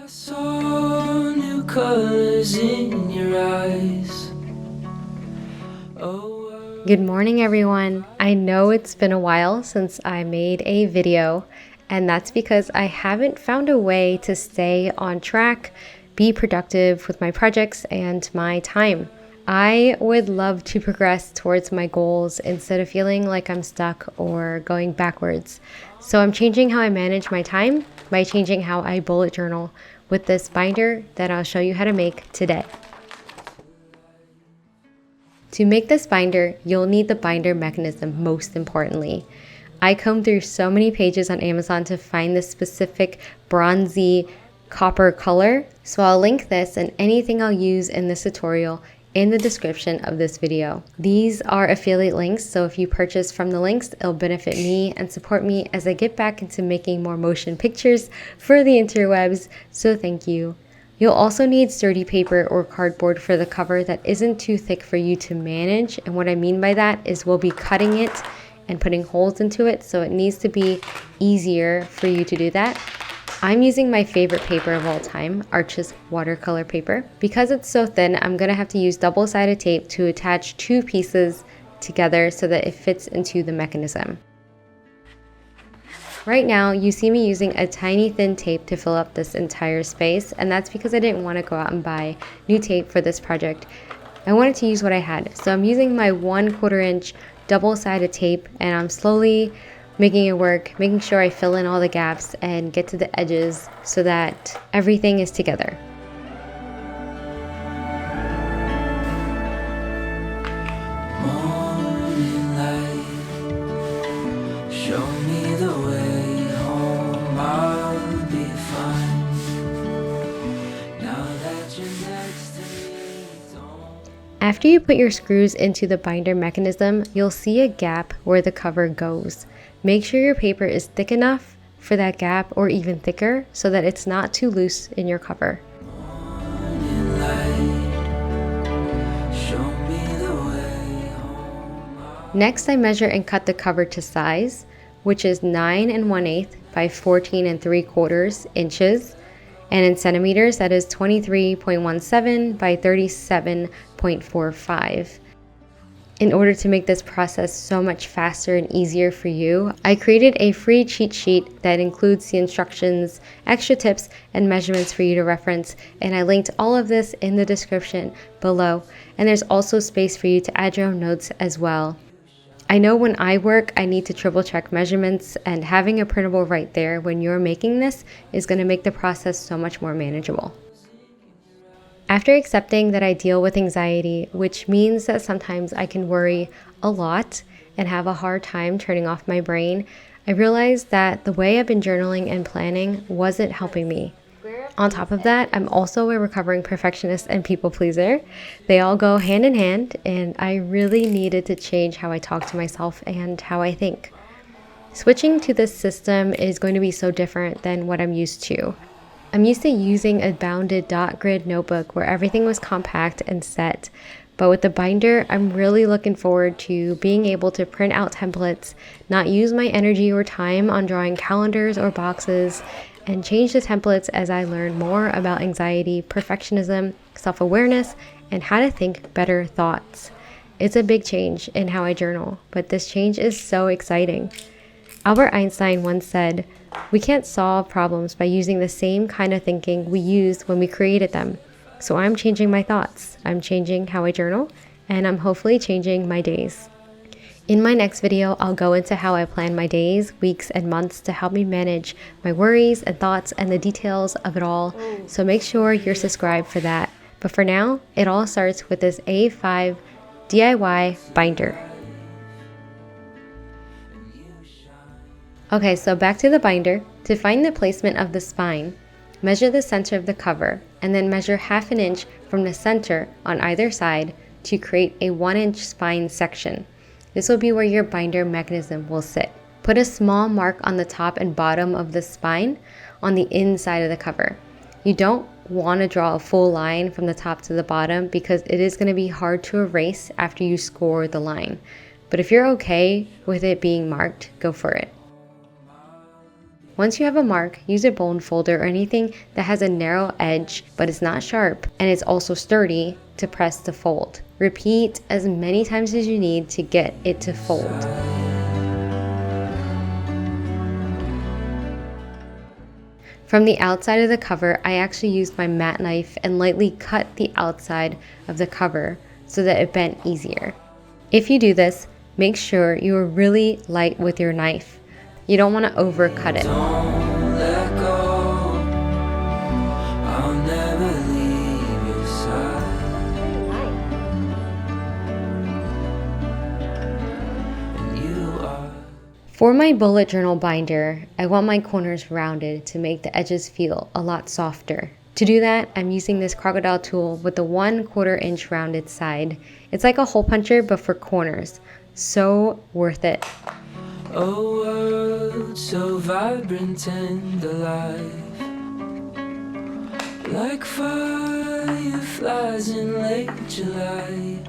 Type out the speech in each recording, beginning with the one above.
saw new colors in your eyes. Good morning, everyone. I know it's been a while since I made a video, and that's because I haven't found a way to stay on track, be productive with my projects and my time. I would love to progress towards my goals instead of feeling like I'm stuck or going backwards. So I'm changing how I manage my time by changing how I bullet journal with this binder that I'll show you how to make today. To make this binder, you'll need the binder mechanism most importantly. I combed through so many pages on Amazon to find this specific bronzy copper color, so I'll link this and anything I'll use in this tutorial in the description of this video. These are affiliate links, so if you purchase from the links, it'll benefit me and support me as I get back into making more motion pictures for the interwebs, so thank you. You'll also need sturdy paper or cardboard for the cover that isn't too thick for you to manage, and what I mean by that is we'll be cutting it and putting holes into it, so it needs to be easier for you to do that. I'm using my favorite paper of all time, Arches watercolor paper. Because it's so thin, I'm gonna have to use double-sided tape to attach two pieces together so that it fits into the mechanism. Right now, you see me using a tiny thin tape to fill up this entire space, and that's because I didn't want to go out and buy new tape for this project. I wanted to use what I had, so I'm using my 1/4 inch double-sided tape, and I'm slowly making it work, making sure I fill in all the gaps and get to the edges so that everything is together. Morning light, show me the way home, I'll be fine. Now that you're next to me, don't. After you put your screws into the binder mechanism, you'll see a gap where the cover goes. Make sure your paper is thick enough for that gap or even thicker so that it's not too loose in your cover. Morning light, show me the way home. Next, I measure and cut the cover to size, which is 9 1/8 by 14 3/4 inches. And in centimeters, that is 23.17 by 37.45. In order to make this process so much faster and easier for you, I created a free cheat sheet that includes the instructions, extra tips, and measurements for you to reference, and I linked all of this in the description below, and there's also space for you to add your own notes as well. I know when I work, I need to triple check measurements, and having a printable right there when you're making this is going to make the process so much more manageable. After accepting that I deal with anxiety, which means that sometimes I can worry a lot and have a hard time turning off my brain, I realized that the way I've been journaling and planning wasn't helping me. On top of that, I'm also a recovering perfectionist and people pleaser. They all go hand in hand, and I really needed to change how I talk to myself and how I think. Switching to this system is going to be so different than what I'm used to. I'm used to using a bounded dot grid notebook where everything was compact and set, but with the binder, I'm really looking forward to being able to print out templates, not use my energy or time on drawing calendars or boxes, and change the templates as I learn more about anxiety, perfectionism, self-awareness, and how to think better thoughts. It's a big change in how I journal, but this change is so exciting. Albert Einstein once said, "We can't solve problems by using the same kind of thinking we used when we created them." So I'm changing my thoughts, I'm changing how I journal, and I'm hopefully changing my days. In my next video, I'll go into how I plan my days, weeks, and months to help me manage my worries and thoughts and the details of it all, so make sure you're subscribed for that. But for now, it all starts with this A5 DIY binder. Okay, so back to the binder. To find the placement of the spine, measure the center of the cover, and then measure 1/2 inch from the center on either side to create a 1-inch spine section. This will be where your binder mechanism will sit. Put a small mark on the top and bottom of the spine on the inside of the cover. You don't want to draw a full line from the top to the bottom because it is going to be hard to erase after you score the line. But if you're okay with it being marked, go for it. Once you have a mark, use a bone folder or anything that has a narrow edge but is not sharp and is also sturdy to press the fold. Repeat as many times as you need to get it to fold. From the outside of the cover, I actually used my mat knife and lightly cut the outside of the cover so that it bent easier. If you do this, make sure you are really light with your knife. You don't want to overcut it. Don't let go. I'll never leave your side. And you are. For my bullet journal binder, I want my corners rounded to make the edges feel a lot softer. To do that, I'm using this crocodile tool with the 1/4 inch rounded side. It's like a hole puncher but for corners. So worth it. A world so vibrant and alive, like fireflies in late July.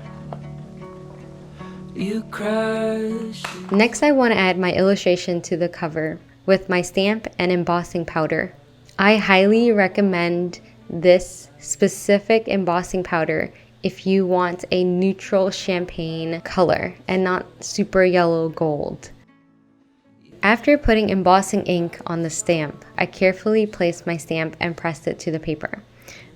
You crash. Next, I want to add my illustration to the cover with my stamp and embossing powder. I highly recommend this specific embossing powder if you want a neutral champagne color and not super yellow gold. After putting embossing ink on the stamp, I carefully placed my stamp and pressed it to the paper.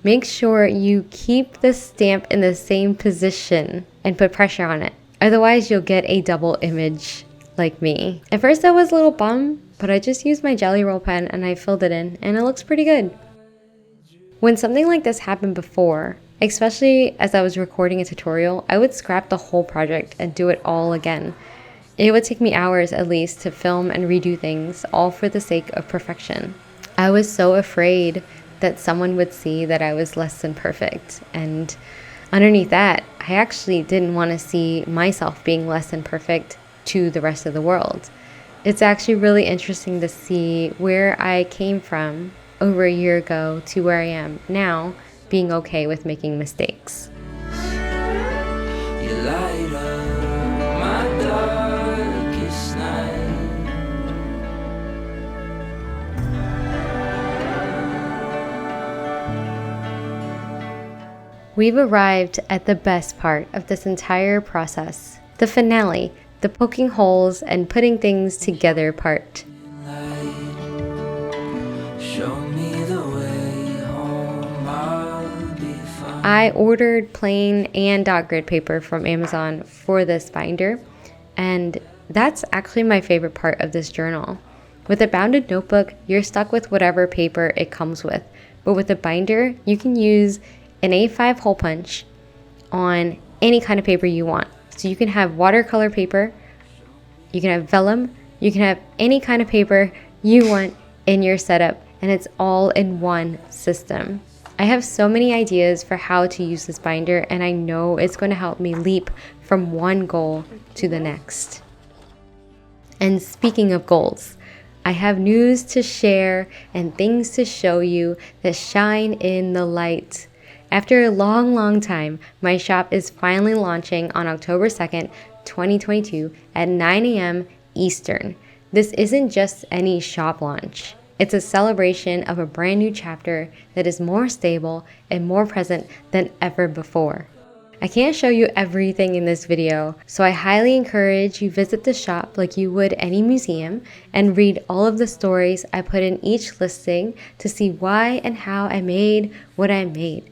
Make sure you keep the stamp in the same position and put pressure on it. Otherwise, you'll get a double image like me. At first, I was a little bummed, but I just used my Jelly Roll pen and I filled it in, and it looks pretty good. When something like this happened before, especially as I was recording a tutorial, I would scrap the whole project and do it all again. It would take me hours at least to film and redo things, all for the sake of perfection. I was so afraid that someone would see that I was less than perfect, and underneath that, I actually didn't want to see myself being less than perfect to the rest of the world. It's actually really interesting to see where I came from over a year ago to where I am now, being okay with making mistakes. You light up my darkest night. We've arrived at the best part of this entire process, the finale, the poking holes and putting things together part. Show me the way home, I'll be fine. I ordered plain and dot grid paper from Amazon for this binder, and that's actually my favorite part of this journal. With a bounded notebook, you're stuck with whatever paper it comes with, but with a binder, you can use an A5 hole punch on any kind of paper you want. So you can have watercolor paper, you can have vellum, you can have any kind of paper you want in your setup, and it's all in one system. I have so many ideas for how to use this binder, and I know it's going to help me leap from one goal to the next. And speaking of goals, I have news to share and things to show you that shine in the light. After a long time, my shop is finally launching on October 2nd, 2022 at 9 a.m. Eastern. This isn't just any shop launch. It's a celebration of a brand new chapter that is more stable and more present than ever before. I can't show you everything in this video, so I highly encourage you visit the shop like you would any museum and read all of the stories I put in each listing to see why and how I made what I made.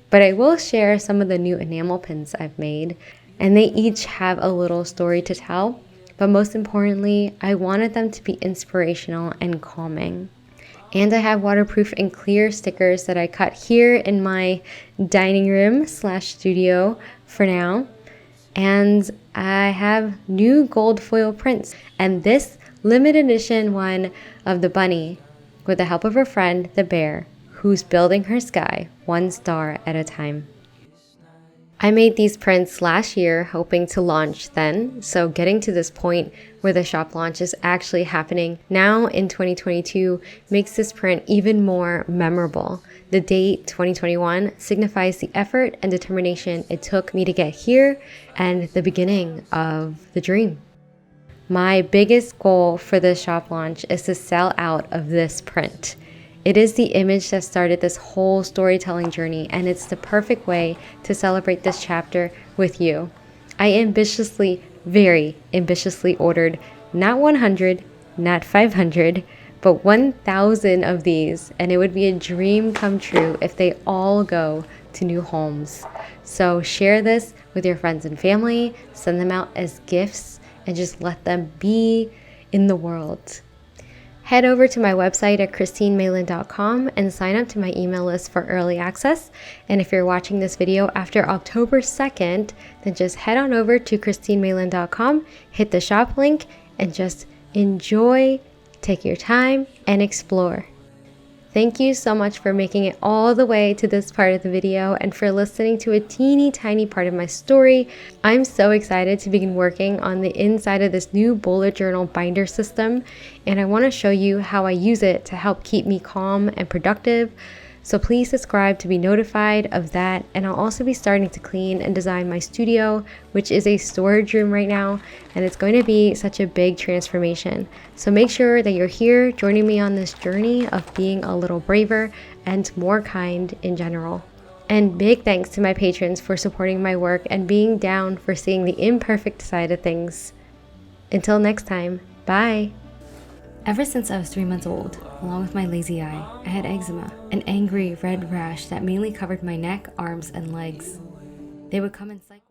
But I will share some of the new enamel pins I've made, and they each have a little story to tell, but most importantly, I wanted them to be inspirational and calming. And I have waterproof and clear stickers that I cut here in my dining room / studio for now. And I have new gold foil prints, and this limited edition one of the bunny with the help of her friend, the bear, who's building her sky one star at a time. I made these prints last year hoping to launch then, so getting to this point where the shop launch is actually happening now in 2022 makes this print even more memorable. The date 2021 signifies the effort and determination it took me to get here and the beginning of the dream. My biggest goal for this shop launch is to sell out of this print. It is the image that started this whole storytelling journey, and it's the perfect way to celebrate this chapter with you. I ambitiously, very ambitiously ordered not 100, not 500, but 1,000 of these, and it would be a dream come true if they all go to new homes. So share this with your friends and family, send them out as gifts, and just let them be in the world. Head over to my website at ChristineMyLinh.com and sign up to my email list for early access. And if you're watching this video after October 2nd, then just head on over to ChristineMyLinh.com, hit the shop link, and just enjoy, take your time, and explore. Thank you so much for making it all the way to this part of the video and for listening to a teeny tiny part of my story. I'm so excited to begin working on the inside of this new bullet journal binder system, and I want to show you how I use it to help keep me calm and productive. So please subscribe to be notified of that, and I'll also be starting to clean and design my studio, which is a storage room right now, and it's going to be such a big transformation. So make sure that you're here joining me on this journey of being a little braver and more kind in general. And big thanks to my patrons for supporting my work and being down for seeing the imperfect side of things. Until next time, bye! Ever since I was 3 months old, along with my lazy eye, I had eczema, an angry red rash that mainly covered my neck, arms, and legs. They would come in cycles.